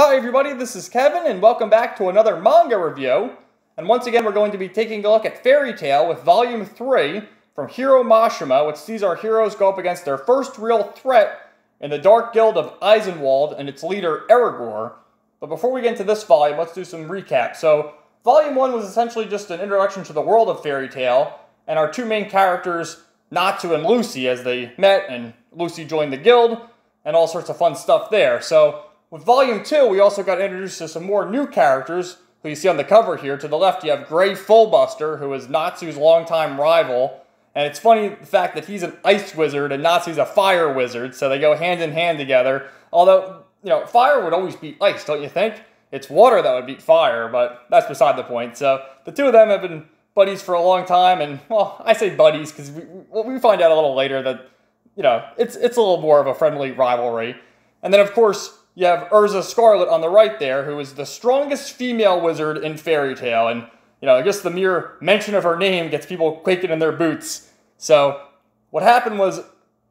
Hi everybody, this is Kevin and welcome back to another manga review. And once again we're going to be taking a look at Fairy Tail with Volume 3 from Hiro Mashima, which sees our heroes go up against their first real threat in the Dark Guild of Eisenwald and its leader Erigor. But before we get into this volume, let's do some recap. So, Volume 1 was essentially just an introduction to the world of Fairy Tail, and our two main characters, Natsu and Lucy, as they met, and Lucy joined the guild, and all sorts of fun stuff there. So, with Volume 2, we also got introduced to some more new characters, who you see on the cover here. To the left, you have Grey Fullbuster, who is Natsu's longtime rival. And it's funny the fact that he's an ice wizard and Natsu's a fire wizard, so they go hand in hand together. Although, you know, fire would always beat ice, don't you think? It's water that would beat fire, but that's beside the point. So, the two of them have been buddies for a long time, and, well, I say buddies because we find out a little later that, you know, it's a little more of a friendly rivalry. And then, of course, you have Urza Scarlet on the right there, who is the strongest female wizard in Fairy Tail. And, you know, I guess the mere mention of her name gets people quaking in their boots. So, what happened was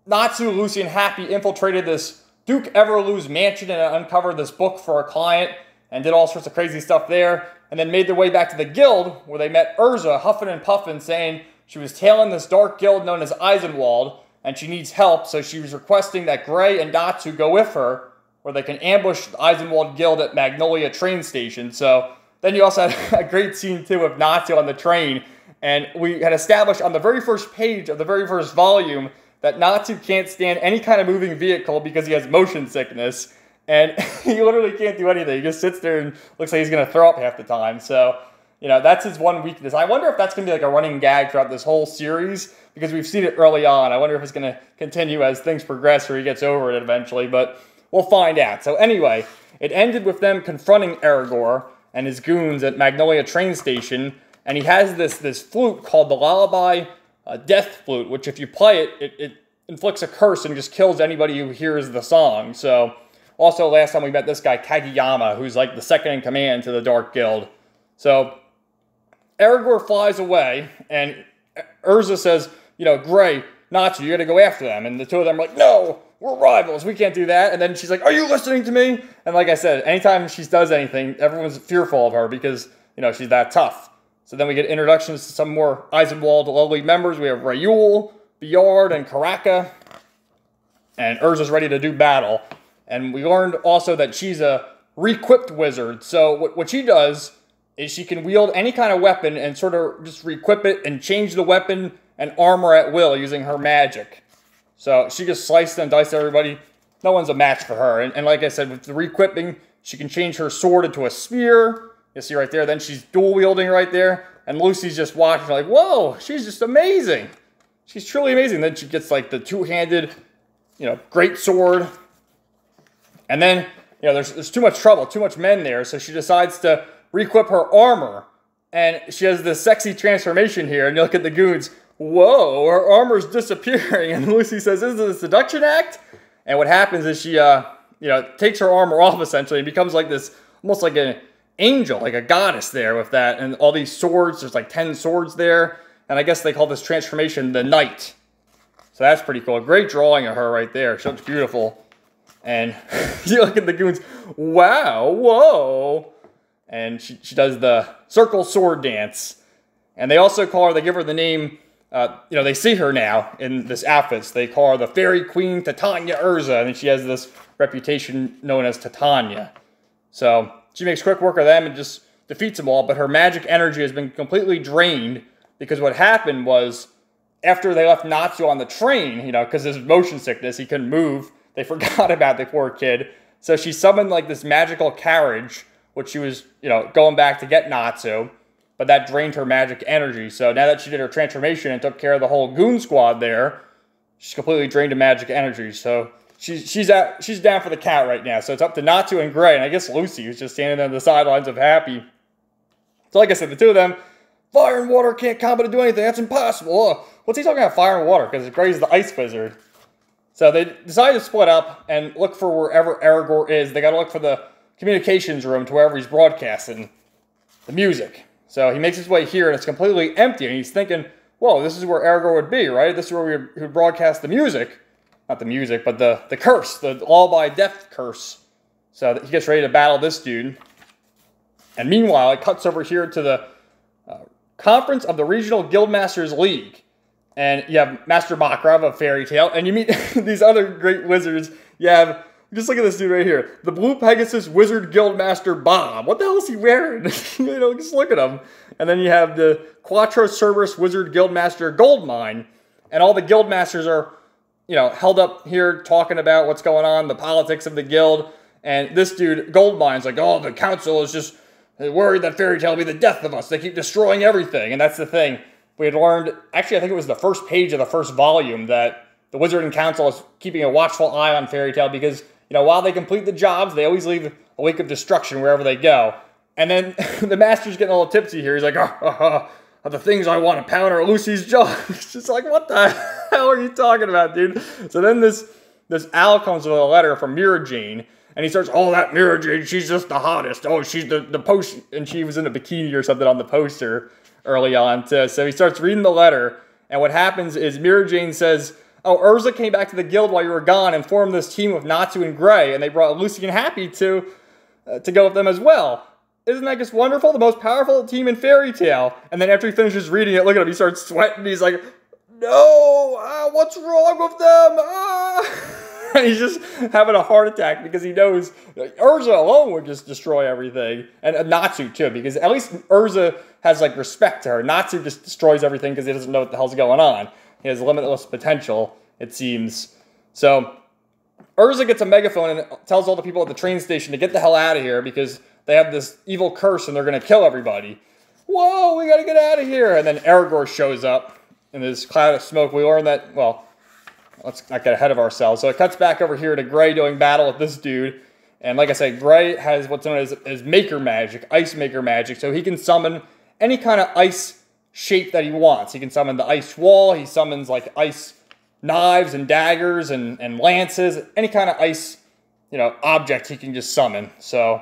Natsu, Lucy, and Happy infiltrated this Duke Everlu's mansion and uncovered this book for a client and did all sorts of crazy stuff there. And then made their way back to the guild, where they met Urza huffing and puffing, saying she was tailing this dark guild known as Eisenwald, and she needs help, so she was requesting that Grey and Natsu go with her, where they can ambush the Eisenwald Guild at Magnolia train station. So then you also had a great scene too of Natsu on the train, and we had established on the very first page of the very first volume that Natsu can't stand any kind of moving vehicle because he has motion sickness, and he literally can't do anything. He just sits there and looks like he's going to throw up half the time. So, you know, that's his one weakness. I wonder if that's going to be like a running gag throughout this whole series, because we've seen it early on. I wonder if it's going to continue as things progress or he gets over it eventually, but we'll find out. So anyway, it ended with them confronting Erigor and his goons at Magnolia train station, and he has this flute called the Lullaby Death Flute, which if you play it, it inflicts a curse and just kills anybody who hears the song. So, also last time we met this guy Kageyama, who's like the second in command to the Dark Guild. So, Erigor flies away, and Urza says, you know, Grey, Natsu, you gotta go after them. And the two of them are like, no! We're rivals, we can't do that. And then she's like, are you listening to me? And like I said, anytime she does anything, everyone's fearful of her because, you know, she's that tough. So then we get introductions to some more Eisenwald lowly members. We have Rayul, Biard, and Karaka. And Urza's ready to do battle. And we learned also that she's a re-equipped wizard. So what she does is she can wield any kind of weapon and sort of just re-equip it and change the weapon and armor at will using her magic. So she just sliced and diced everybody. No one's a match for her. And like I said, with the re-equipping, she can change her sword into a spear. You see right there. Then she's dual-wielding right there. And Lucy's just watching like, whoa, she's just amazing. She's truly amazing. Then she gets like the two-handed, you know, great sword. And then, you know, there's too much trouble, too much men there. So she decides to re-equip her armor. And she has this sexy transformation here. And you look at the goons. Whoa, her armor's disappearing. And Lucy says, is it a seduction act? And what happens is she, you know, takes her armor off essentially and becomes like this, almost like an angel, like a goddess there with that. And all these swords, there's like 10 swords there. And I guess they call this transformation the Knight. So that's pretty cool. Great drawing of her right there. She looks beautiful. And you look at the goons, wow, whoa. And she does the circle sword dance. And they also call her, they give her the name, you know, they see her now in this outfit. So they call her the Fairy Queen Titania Urza, and she has this reputation known as Titania. So she makes quick work of them and just defeats them all, but her magic energy has been completely drained because what happened was after they left Natsu on the train, you know, because of his motion sickness, he couldn't move, they forgot about the poor kid. So she summoned like this magical carriage, which she was, you know, going back to get Natsu. But that drained her magic energy. So now that she did her transformation and took care of the whole goon squad there, she's completely drained her magic energy. So she's down for the count right now. So it's up to Natsu and Grey, and I guess Lucy, who's just standing on the sidelines of Happy. So like I said, the two of them, fire and water can't combat to do anything. That's impossible. Oh, what's he talking about, fire and water? Because Grey's the ice wizard. So they decide to split up and look for wherever Erigor is. They got to look for the communications room to wherever he's broadcasting the music. So he makes his way here, and it's completely empty, and he's thinking, whoa, this is where Erigor would be, right? This is where we would broadcast the music. Not the music, but the curse, the Lullaby Death curse. So he gets ready to battle this dude. And meanwhile, it cuts over here to the conference of the Regional Guildmasters League. And you have Master Makarov of Fairy Tail, and you meet these other great wizards. You have, just look at this dude right here, the Blue Pegasus Wizard Guildmaster Bob. What the hell is he wearing? Just look at him. And then you have the Quattro Cerberus Wizard Guildmaster Goldmine, and all the guildmasters are, held up here talking about what's going on, the politics of the guild. And this dude, Goldmine's like, oh, the council is just worried that Fairy Tail will be the death of us. They keep destroying everything. And that's the thing. We had learned, actually, I think it was the first page of the first volume, that the Wizarding Council is keeping a watchful eye on Fairy Tail because, while they complete the jobs, they always leave a wake of destruction wherever they go. And then the Master's getting a little tipsy here. He's like, the things I want to pound are Lucy's jaw. It's just like, what the hell are you talking about, dude? So then this owl comes with a letter from Mirror Jane, and he starts, oh, that Mirror Jane, she's just the hottest. Oh, she's the post, and she was in a bikini or something on the poster early on, too. So he starts reading the letter, and what happens is Mirror Jane says, oh, Urza came back to the guild while you were gone and formed this team with Natsu and Gray, and they brought Lucy and Happy to go with them as well. Isn't that just wonderful? The most powerful team in Fairy Tail. And then after he finishes reading it, look at him, he starts sweating, he's like, no, what's wrong with them? And he's just having a heart attack because he knows Urza alone would just destroy everything. And Natsu, too, because at least Urza has, respect to her. Natsu just destroys everything because he doesn't know what the hell's going on. He has limitless potential, it seems. So, Urza gets a megaphone and tells all the people at the train station to get the hell out of here because they have this evil curse and they're going to kill everybody. Whoa, we got to get out of here. And then Aragorn shows up in this cloud of smoke. We learn that, well, let's not get ahead of ourselves. So it cuts back over here to Gray doing battle with this dude. And like I said, Gray has what's known as Maker Magic, Ice Maker Magic. So he can summon any kind of ice shape that he wants. He can summon the ice wall. He summons ice knives and daggers and lances. Any kind of ice, object he can just summon. So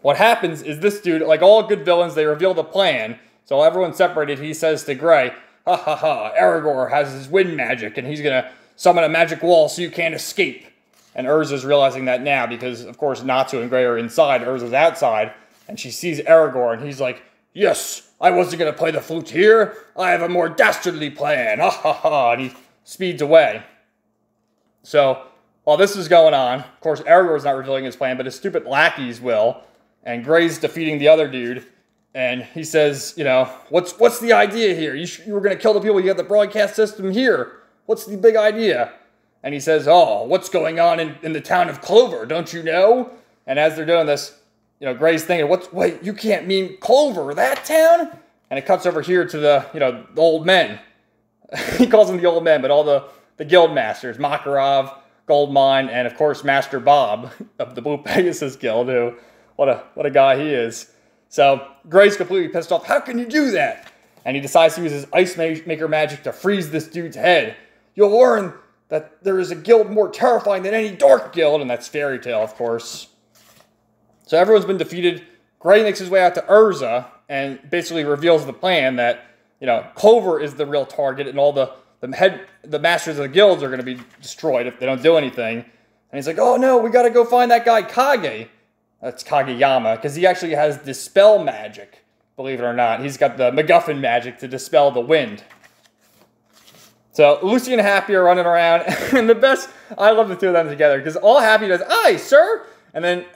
what happens is this dude, like all good villains, they reveal the plan. So everyone's separated. He says to Gray, ha ha ha, Aragorn has his wind magic, and he's going to summon a magic wall so you can't escape. And Urza's realizing that now because, of course, Natsu and Gray are inside. Urza's outside, and she sees Aragorn. He's like, yes, I wasn't going to play the flute here. I have a more dastardly plan. Ha ha ha. And he speeds away. So while this is going on, of course, Aragorn's not revealing his plan, but his stupid lackeys will. And Gray's defeating the other dude. And he says, what's the idea here? You were going to kill the people. You got the broadcast system here. What's the big idea? And he says, oh, what's going on in the town of Clover? Don't you know? And as they're doing this, Gray's thinking, wait, you can't mean Clover, that town? And it cuts over here to the old men. He calls them the old men, but all the guild masters, Makarov, Goldmine, and of course Master Bob of the Blue Pegasus Guild, who, what a guy he is. So Gray's completely pissed off. How can you do that? And he decides to use his Ice Maker magic to freeze this dude's head. You'll learn that there is a guild more terrifying than any dark guild, and that's Fairy Tail, of course. So everyone's been defeated. Gray makes his way out to Urza and basically reveals the plan that, Clover is the real target and all the masters of the guilds are going to be destroyed if they don't do anything. And he's like, oh no, we got to go find that guy Kage. That's Kageyama, because he actually has Dispel magic, believe it or not. He's got the MacGuffin magic to dispel the wind. So Lucy and Happy are running around, and I love the two of them together, because all Happy does, aye, sir, and then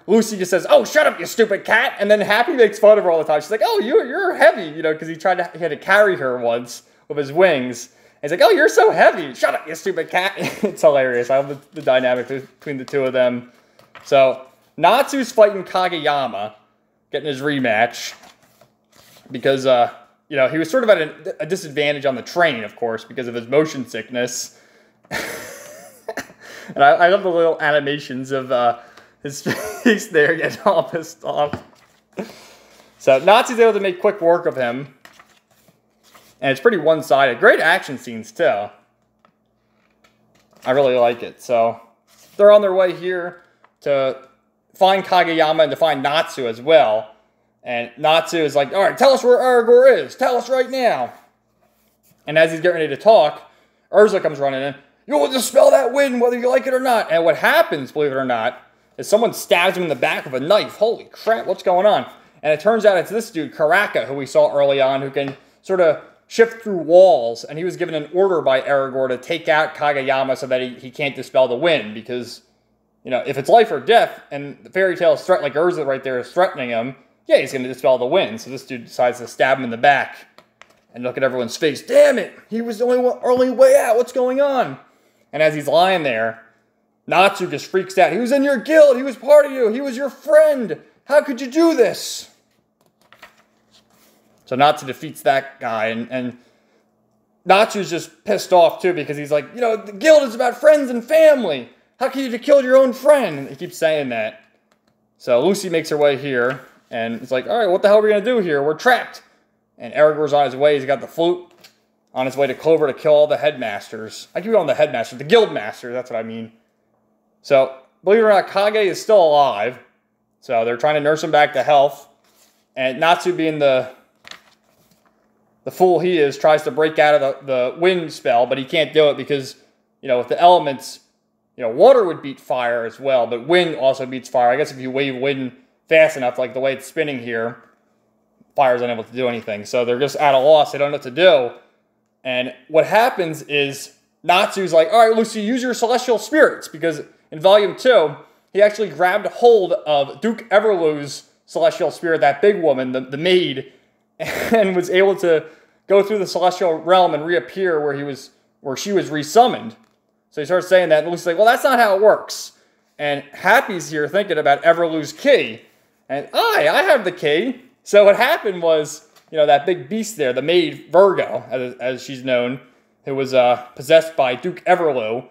Lucy just says, oh, shut up, you stupid cat, and then Happy makes fun of her all the time. She's like, oh, you're heavy, because he had to carry her once with his wings. And he's like, oh, you're so heavy, shut up, you stupid cat. It's hilarious. I love the dynamic between the two of them. So Natsu's fighting Kageyama, getting his rematch, because, he was sort of at a disadvantage on the train, of course, because of his motion sickness. And I love the little animations of his face there getting all pissed off. So Natsu's able to make quick work of him. And it's pretty one-sided. Great action scenes, too. I really like it. So they're on their way here to find Kageyama and to find Natsu as well. And Natsu is like, all right, tell us where Aragorn is. Tell us right now. And as he's getting ready to talk, Urza comes running in. You will dispel that wind whether you like it or not. And what happens, believe it or not, is someone stabs him in the back with a knife. Holy crap, what's going on? And it turns out it's this dude, Karaka, who we saw early on, who can sort of shift through walls. And he was given an order by Aragorn to take out Kageyama so that he can't dispel the wind. Because, you know, if it's life or death, and the fairy tale is like Urza right there is threatening him, yeah, he's going to dispel the wind. So this dude decides to stab him in the back. And look at everyone's face. Damn it! He was the only way out. What's going on? And as he's lying there, Natsu just freaks out. He was in your guild. He was part of you. He was your friend. How could you do this? So Natsu defeats that guy. And Natsu's just pissed off, too, because he's like, you know, the guild is about friends and family. How can you have killed your own friend? And he keeps saying that. So Lucy makes her way here. And it's like, all right, what the hell are we going to do here? We're trapped. And Aragorn's on his way. He's got the flute on his way to Clover to kill all the headmasters. I keep calling the headmasters. The guild masters, that's what I mean. So, believe it or not, Kage is still alive. So, they're trying to nurse him back to health. And Natsu, being the fool he is, tries to break out of the wind spell, but he can't do it because, you know, with the elements, you know, water would beat fire as well, but wind also beats fire. I guess if you wave wind fast enough, like the way it's spinning here, fire's unable to do anything. So they're just at a loss. They don't know what to do. And what happens is Natsu's like, all right, Lucy, use your celestial spirits. Because in Volume 2, he actually grabbed hold of Duke Everlu's celestial spirit, that big woman, the maid, and was able to go through the celestial realm and reappear where she was resummoned. So he starts saying that, and Lucy's like, well, that's not how it works. And Happy's here thinking about Everlu's key. And I have the key. So what happened was, you know, that big beast there, the maid Virgo, as she's known, who was possessed by Duke Everlu,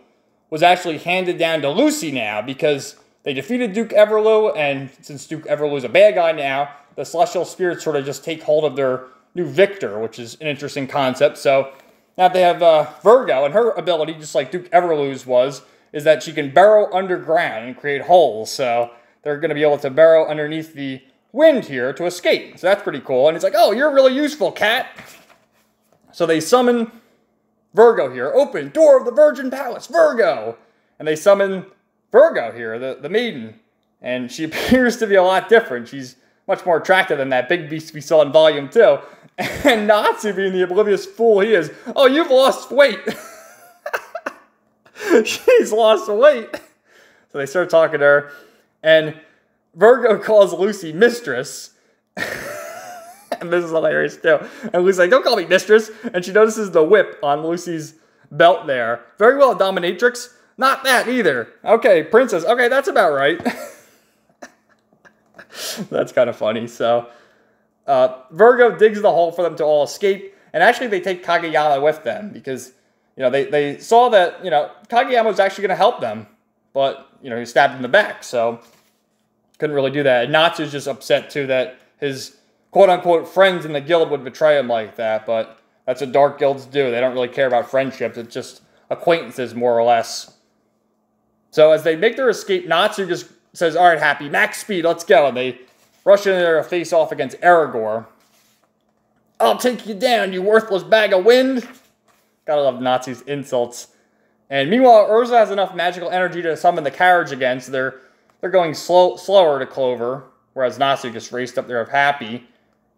was actually handed down to Lucy now because they defeated Duke Everlu, and since Duke Everlu is a bad guy now, the celestial spirits sort of just take hold of their new victor, which is an interesting concept. So now they have Virgo, and her ability, just like Duke Everlu's was, is that she can burrow underground and create holes. So they're going to be able to burrow underneath the wind here to escape. So that's pretty cool. And it's like, oh, you're really useful, cat. So they summon Virgo here. Open door of the Virgin Palace, Virgo. And they summon Virgo here, the maiden. And she appears to be a lot different. She's much more attractive than that big beast we saw in Volume 2. And Natsu, being the oblivious fool he is, oh, you've lost weight. She's lost weight. So they start talking to her. And Virgo calls Lucy mistress. And this is hilarious too. And Lucy's like, don't call me mistress. And she notices the whip on Lucy's belt there. Very well, dominatrix. Not that either. Okay, princess. Okay, that's about right. That's kind of funny. So, Virgo digs the hole for them to all escape. And actually, they take Kageyama with them because, you know, they saw that, you know, Kageyama was actually going to help them. But, you know, he stabbed in the back. So, couldn't really do that. And Natsu's just upset, too, that his quote-unquote friends in the guild would betray him like that. But that's what dark guilds do. They don't really care about friendships. It's just acquaintances, more or less. So as they make their escape, Natsu just says, all right, Happy, max speed, let's go. And they rush in there to face off against Aragorn. I'll take you down, you worthless bag of wind. Gotta love Natsu's insults. And meanwhile, Urza has enough magical energy to summon the carriage again, so they're going slower to Clover, whereas Natsu just raced up there of Happy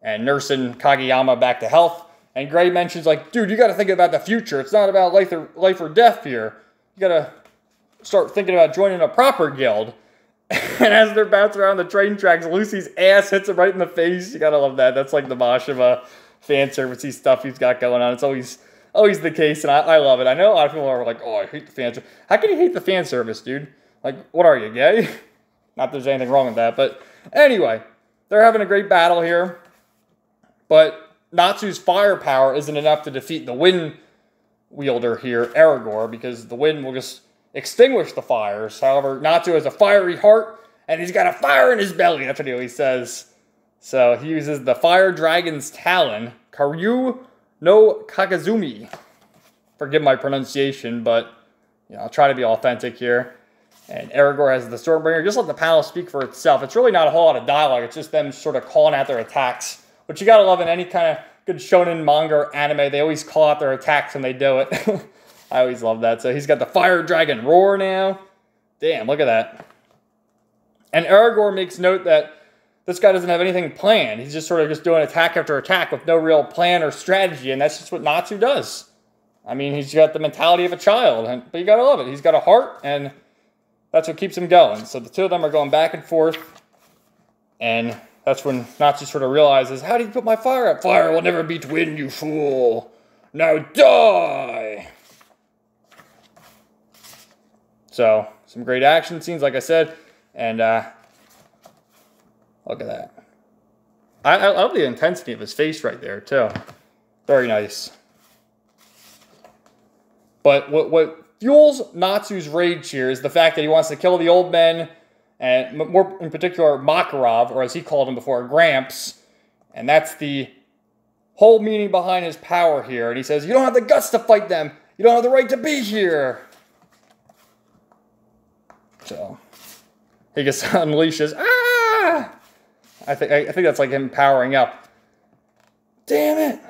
and nursing Kageyama back to health. And Gray mentions, like, dude, you gotta think about the future. It's not about life or death here. You gotta start thinking about joining a proper guild. And as they're bouncing around the train tracks, Lucy's ass hits him right in the face. You gotta love that. That's like the Mashima fan servicey stuff he's got going on. It's always the case, and I love it. I know a lot of people are like, oh, I hate the fan service. How can you hate the fan service, dude? Like, what are you, gay? Not that there's anything wrong with that, but anyway, they're having a great battle here. But Natsu's firepower isn't enough to defeat the wind wielder here, Aragorn, because the wind will just extinguish the fires. However, Natsu has a fiery heart, and he's got a fire in his belly. That's what he always says. So he uses the fire dragon's talon, Karyu no Kakazumi. Forgive my pronunciation, but you know, I'll try to be authentic here. And Aragorn has the Stormbringer. Just let the panel speak for itself. It's really not a whole lot of dialogue. It's just them sort of calling out their attacks, which you gotta love in any kind of good shonen manga or anime. They always call out their attacks when they do it. I always love that. So he's got the fire dragon roar now. Damn, look at that. And Aragorn makes note that this guy doesn't have anything planned. He's just sort of just doing attack after attack with no real plan or strategy, and that's just what Natsu does. I mean, he's got the mentality of a child, but you gotta love it. He's got a heart, and that's what keeps him going. So the two of them are going back and forth, and that's when Natsu sort of realizes, how did you put my fire up? Fire will never beat wind, you fool. Now die! So, some great action scenes, like I said, and look at that. I love the intensity of his face right there, too. Very nice. But what fuels Natsu's rage here is the fact that he wants to kill the old men, and more in particular, Makarov, or as he called him before, Gramps. And that's the whole meaning behind his power here. And he says, you don't have the guts to fight them. You don't have the right to be here. So, he just unleashes, ah! I think that's like him powering up. Damn it!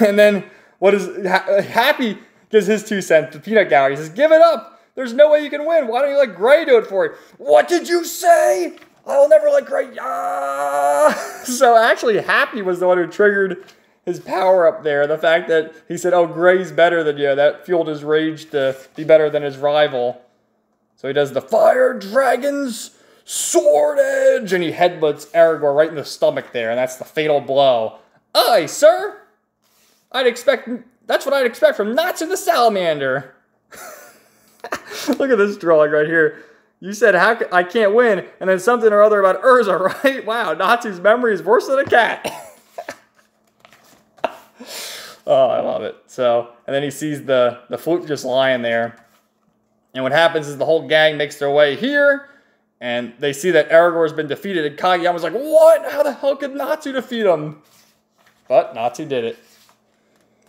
And then what is Happy gives his 2 cents to Peanut Gallery. He says, "Give it up. There's no way you can win. Why don't you let Gray do it for you?" What did you say? I will never let Gray. Ah! So actually, Happy was the one who triggered his power up there. The fact that he said, "Oh, Gray's better than you," that fueled his rage to be better than his rival. So he does the Fire Dragon's Sword Edge, and he headbutts Aragorn right in the stomach there, and that's the fatal blow. Aye, sir! That's what I'd expect from Natsu the Salamander. Look at this drawing right here. You said, I can't win, and then something or other about Urza, right? Wow, Natsu's memory is worse than a cat. Oh, I love it. So, and then he sees the flute just lying there. And what happens is the whole gang makes their way here, and they see that Aragorn's been defeated, and Kageyama's like, what? How the hell could Natsu defeat him? But Natsu did it.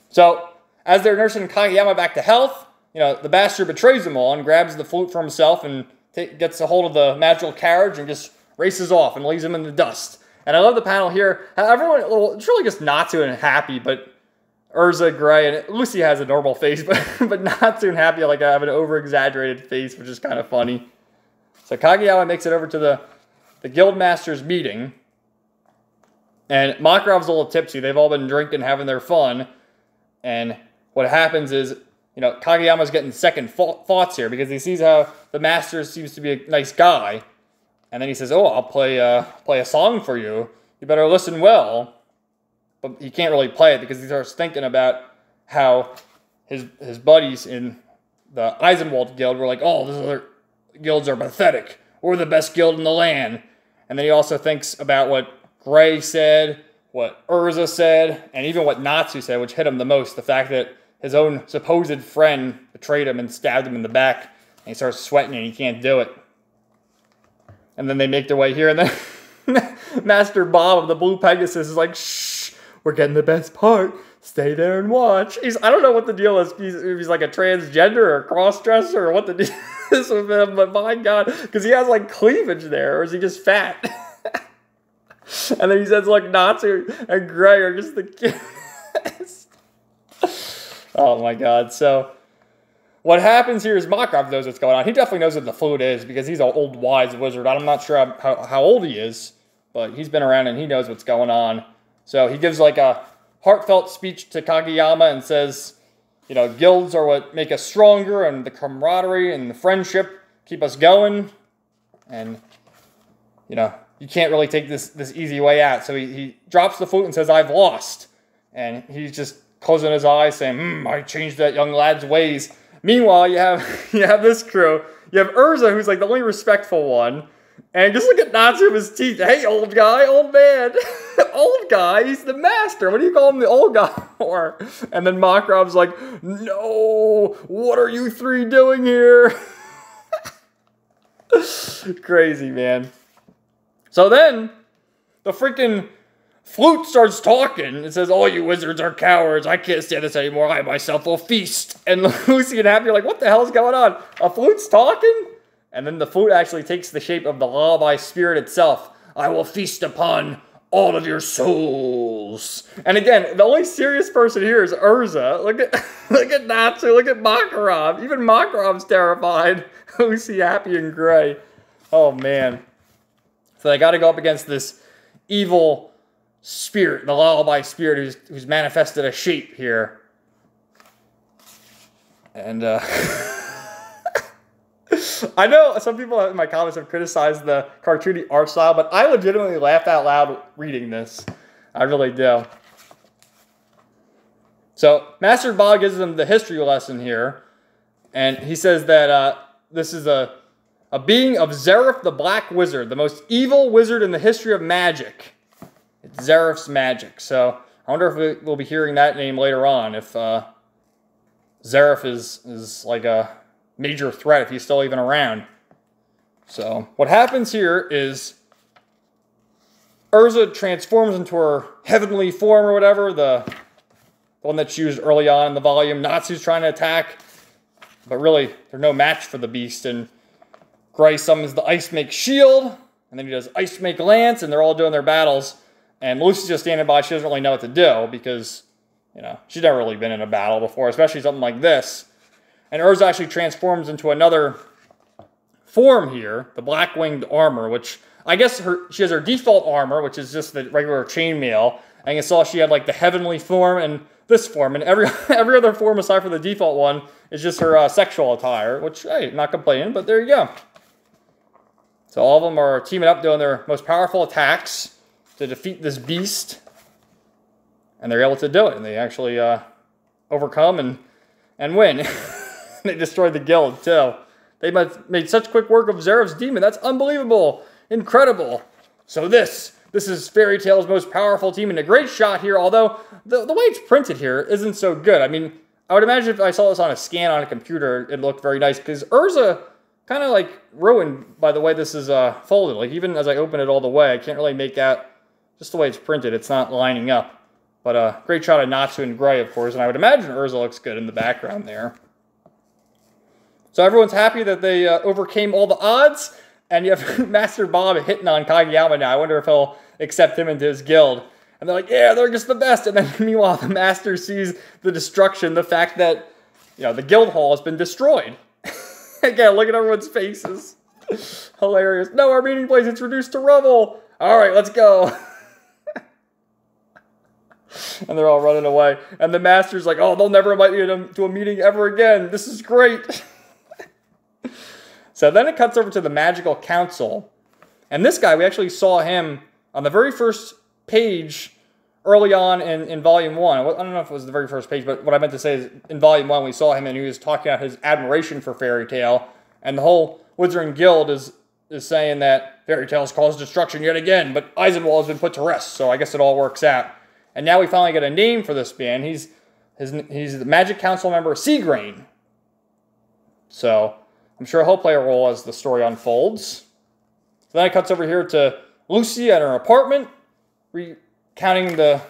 So, as they're nursing Kageyama back to health, the bastard betrays them all and grabs the flute for himself and gets a hold of the magical carriage and just races off and leaves him in the dust. And I love the panel here. Everyone, it's really just Natsu and Happy, but Urza, Gray, and Lucy has a normal face, but Natsu and Happy like have an over-exaggerated face, which is kind of funny. So Kageyama makes it over to the Guildmaster's meeting, and Makarov's a little tipsy. They've all been drinking, having their fun, and what happens is, Kageyama's getting second thoughts here because he sees how the Master seems to be a nice guy, and then he says, "Oh, I'll play a song for you. You better listen well." But he can't really play it because he starts thinking about how his buddies in the Eisenwald Guild were like, "Oh, those other guilds are pathetic. We're the best guild in the land." And then he also thinks about what Gray said, what Urza said, and even what Natsu said, which hit him the most. The fact that his own supposed friend betrayed him and stabbed him in the back. And he starts sweating and he can't do it. And then they make their way here, and then Master Bob of the Blue Pegasus is like, "Shh, we're getting the best part. Stay there and watch." I don't know what the deal is. If he's like a transgender or a cross-dresser or what the deal is with him, but my God, because he has like cleavage there, or is he just fat? And then he says like Natsu and Gray are just the kids. Oh my God. So what happens here is Makarov knows what's going on. He definitely knows what the flute is because he's an old wise wizard. I'm not sure how old he is, but he's been around and he knows what's going on. So he gives like a heartfelt speech to Kageyama and says, guilds are what make us stronger, and the camaraderie and the friendship keep us going. And, you can't really take this easy way out. So he drops the flute and says, "I've lost." And he's just closing his eyes saying, "I changed that young lad's ways." Meanwhile, you have this crew. You have Urza, who's like the only respectful one. And just look at Natsu with his teeth. "Hey, old guy, old man." Old guy, he's the master. What do you call him the old guy for? And then Makarov's like, "No, what are you three doing here?" Crazy, man. So then, the freaking flute starts talking. It says, "All you wizards are cowards. I can't stand this anymore. I myself will feast." And Lucy and Happy are like, "What the hell's going on? A flute's talking?" And then the flute actually takes the shape of the lullaby spirit itself. "I will feast upon all of your souls. And again, the only serious person here is Urza. Look at Natsu, look at Makarov. Even Makarov's terrified. Lucy happy and gray. Oh man. So they got to go up against this evil spirit, the lullaby spirit who's manifested a shape here. And I know some people in my comments have criticized the cartoony art style, but I legitimately laughed out loud reading this. I really do. So Master Bob gives them the history lesson here, and he says that this is a being of Zeref the Black Wizard, the most evil wizard in the history of magic. It's Zeref's magic. So I wonder if we'll be hearing that name later on, if Zeref is like a major threat, if he's still even around. So what happens here is Urza transforms into her heavenly form or whatever, the one that's used early on in the volume. Natsu's trying to attack, but really they're no match for the beast. And Gray summons the Ice Make Shield, and then he does Ice Make Lance, and they're all doing their battles. And Lucy's just standing by. She doesn't really know what to do because, you know, she's never really been in a battle before, especially something like this. And Urza actually transforms into another form here, the Black-Winged Armor, which I guess she has her default armor, which is just the regular chainmail. And you saw she had like the heavenly form and this form, and every other form aside from the default one is just her sexual attire, which, hey, not complaining, but there you go. So all of them are teaming up, doing their most powerful attacks to defeat this beast. And they're able to do it, and they actually overcome and win. They destroyed the guild, too. They made such quick work of Zeref's demon. That's unbelievable. Incredible. So this is Fairy Tail's most powerful team, and a great shot here, although the way it's printed here isn't so good. I mean, I would imagine if I saw this on a scan on a computer, it looked very nice, because Urza kind of like ruined by the way this is folded. Like even as I open it all the way, I can't really make out just the way it's printed. It's not lining up. But great shot of Natsu and Gray, of course, and I would imagine Urza looks good in the background there. So everyone's happy that they overcame all the odds, and you have Master Bob hitting on Kageyama now. I wonder if he'll accept him into his guild. And they're like, yeah, they're just the best. And then meanwhile, the Master sees the destruction, the fact that, you know, the guild hall has been destroyed. Again, look at everyone's faces. Hilarious. No, our meeting place is reduced to rubble. All right, let's go. And they're all running away. And the Master's like, oh, they'll never invite me to a meeting ever again. This is great. So then it cuts over to the Magical Council. And this guy, we actually saw him on the very first page early on in Volume 1. I don't know if it was the very first page, but what I meant to say is in Volume 1 we saw him and he was talking about his admiration for Fairy Tail. And the whole Wizarding Guild is saying that Fairy Tail's caused destruction yet again, but Eisenwald has been put to rest, so I guess it all works out. And now we finally get a name for this band. He's the Magic Council member Seagrain. So I'm sure he'll play a role as the story unfolds. So then it cuts over here to Lucy at her apartment, recounting the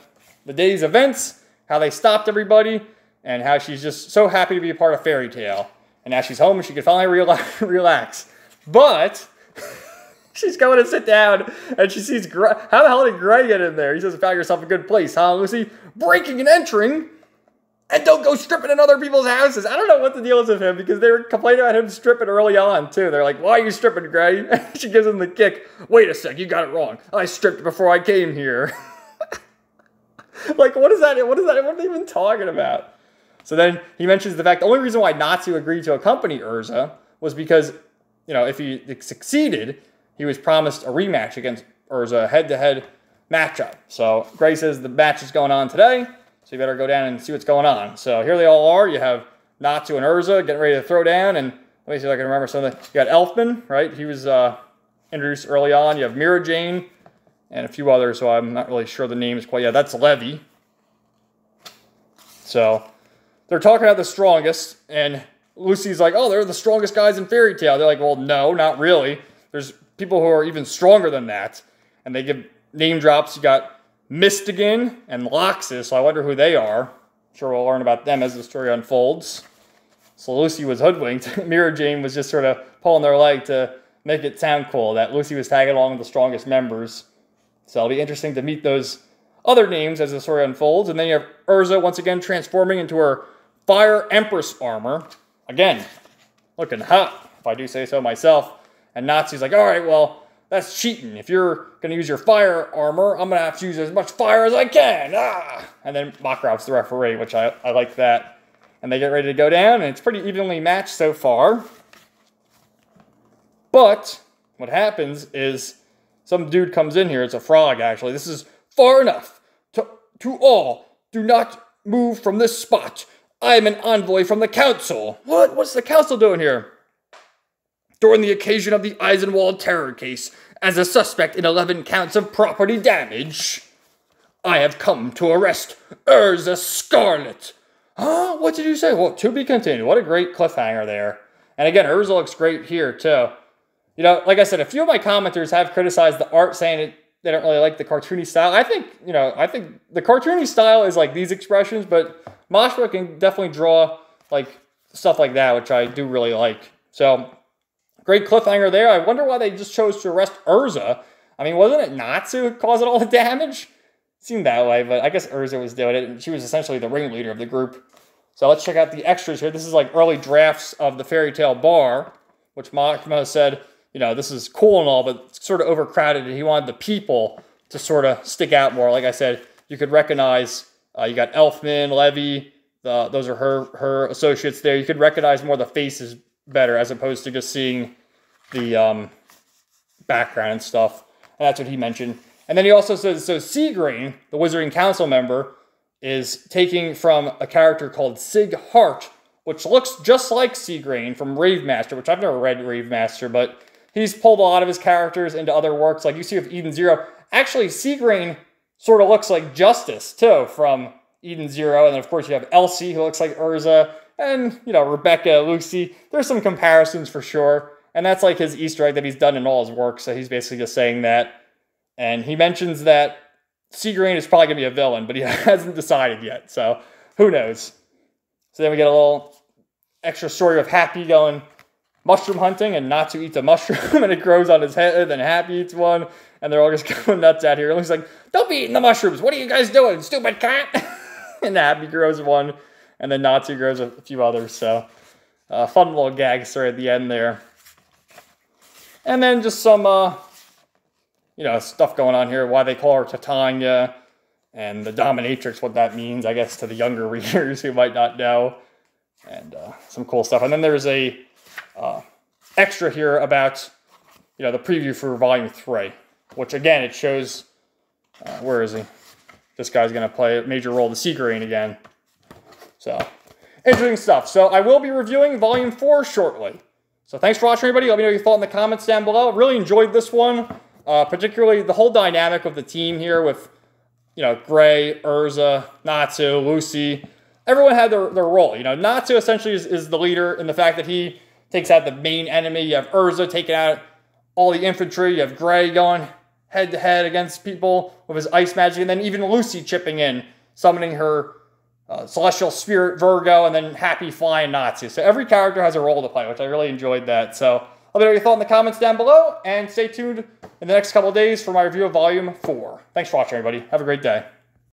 day's events, how they stopped everybody, and how she's just so happy to be a part of Fairy Tail. And now she's home and she can finally relax. But she's going to sit down and she sees Gray. How the hell did Gray get in there? He says, found yourself a good place, huh, Lucy? Breaking and entering. And don't go stripping in other people's houses. I don't know what the deal is with him because they were complaining about him stripping early on, too. They're like, why are you stripping, Gray? She gives him the kick. Wait a sec, you got it wrong. I stripped before I came here. Like, what is that? What are they even talking about? So then he mentions the fact the only reason why Natsu agreed to accompany Urza was because, you know, if he succeeded, he was promised a rematch against Urza, head-to-head matchup. So Gray says the match is going on today. So you better go down and see what's going on. So here they all are. You have Natsu and Urza getting ready to throw down. And let me see if I can remember some of the... You got Elfman, right? He was introduced early on. You have Mira Jane and a few others, so I'm not really sure the names quite. Yeah, that's Levy. So they're talking about the strongest. And Lucy's like, oh, they're the strongest guys in Fairy Tail. They're like, well, no, not really. There's people who are even stronger than that. And they give name drops. You got Mistigan and Loxus, so I wonder who they are. I'm sure we'll learn about them as the story unfolds. So Lucy was hoodwinked. Mira Jane was just sort of pulling their leg to make it sound cool that Lucy was tagging along with the strongest members. So it'll be interesting to meet those other names as the story unfolds. And then you have Urza once again transforming into her Fire Empress armor. Again, looking hot, if I do say so myself. And Natsu's like, all right, well, that's cheating. If you're going to use your fire armor, I'm going to have to use as much fire as I can. Ah! And then Makarov's the referee, which I like that. And they get ready to go down, and it's pretty evenly matched so far. But what happens is some dude comes in here. It's a frog, actually. This is far enough. To all, do not move from this spot. I am an envoy from the council. What? What's the council doing here? During the occasion of the Eisenwald terror case, as a suspect in 11 counts of property damage, I have come to arrest Urza Scarlet. Huh? What did you say? Well, to be continued. What a great cliffhanger there. And again, Urza looks great here, too. You know, like I said, a few of my commenters have criticized the art, saying they don't really like the cartoony style. I think the cartoony style is like these expressions, but Mashima can definitely draw like stuff like that, which I do really like. So, great cliffhanger there. I wonder why they just chose to arrest Urza. I mean, wasn't it Natsu who caused all the damage? Seemed that way, but I guess Urza was doing it, and she was essentially the ringleader of the group. So let's check out the extras here. This is like early drafts of the Fairy Tale bar, which Mashima said, you know, this is cool and all, but it's sort of overcrowded, and he wanted the people to sort of stick out more. Like I said, you could recognize, you got Elfman, Levy, those are her associates there. You could recognize more of the faces better, as opposed to just seeing the background and stuff. And that's what he mentioned. And then he also says, so Seagrain, the Wizarding Council member, is taking from a character called Sig Hart, which looks just like Seagrain from Ravemaster, which I've never read Ravemaster, but he's pulled a lot of his characters into other works. Like you see with Eden Zero. Actually, Seagrain sort of looks like Justice, too, from Eden Zero. And then, of course, you have Elsie, who looks like Urza. And, you know, Rebecca, Lucy. There's some comparisons for sure. And that's like his Easter egg that he's done in all his work. So he's basically just saying that. And he mentions that Seagrain is probably going to be a villain, but he hasn't decided yet. So who knows? So then we get a little extra story of Happy going mushroom hunting, and Natsu eats a mushroom and it grows on his head, and then Happy eats one. And they're all just going nuts out here. And he's like, don't be eating the mushrooms. What are you guys doing, stupid cat? And Happy grows one. And then Natsu grows a few others. So fun little gag story at the end there. And then just some, you know, stuff going on here. Why they call her Titania. And the dominatrix, what that means, I guess, to the younger readers who might not know. And some cool stuff. And then there's a extra here about, you know, the preview for Volume 3. Which, again, it shows, where is he? This guy's going to play a major role, the Seagrain again. So, interesting stuff. So, I will be reviewing Volume 4 shortly. So, thanks for watching, everybody. Let me know your thought in the comments down below. Really enjoyed this one. Particularly the whole dynamic of the team here with, you know, Gray, Urza, Natsu, Lucy. Everyone had their role. You know, Natsu essentially is the leader in the fact that he takes out the main enemy. You have Urza taking out all the infantry. You have Gray going head-to-head against people with his ice magic. And then even Lucy chipping in, summoning her Celestial Spirit Virgo, and then Happy flying Natsu. So every character has a role to play, which I really enjoyed that. So let me know your thought in the comments down below, and stay tuned in the next couple of days for my review of Volume 4. Thanks for watching, everybody. Have a great day.